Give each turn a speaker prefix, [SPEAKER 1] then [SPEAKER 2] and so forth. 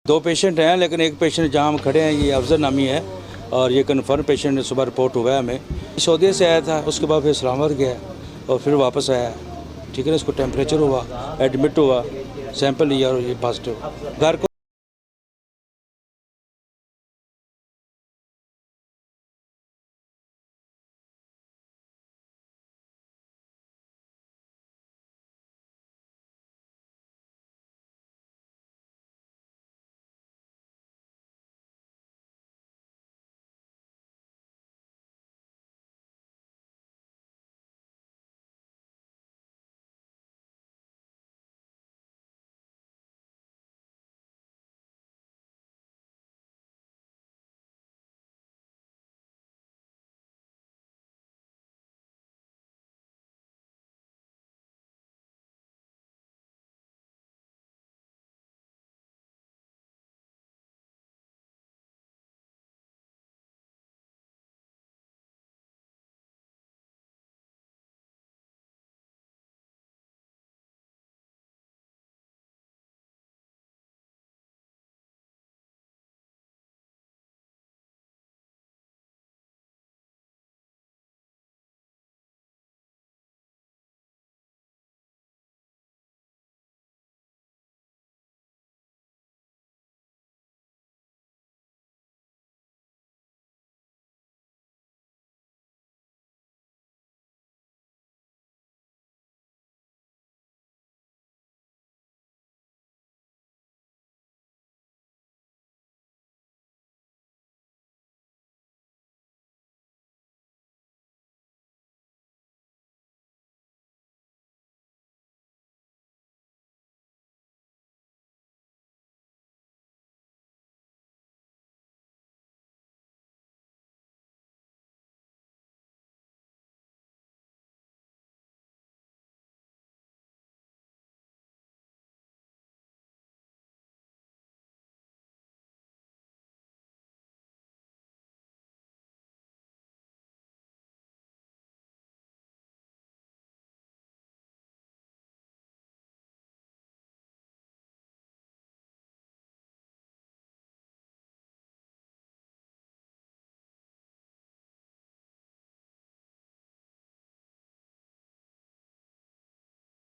[SPEAKER 1] 2 पेशेंट हैं, लेकिन एक पेशेंट जहाँ हम खड़े हैं ये अफजल नामी है और ये कन्फर्म पेशेंट सुबह रिपोर्ट हुआ है हमें। सऊदी से आया था, उसके बाद फिर इस्लामाबाद गया और फिर वापस आया। ठीक है ना, इसको टेम्परेचर हुआ, एडमिट हुआ, सैंपल लिया और ये पॉजिटिव। घर को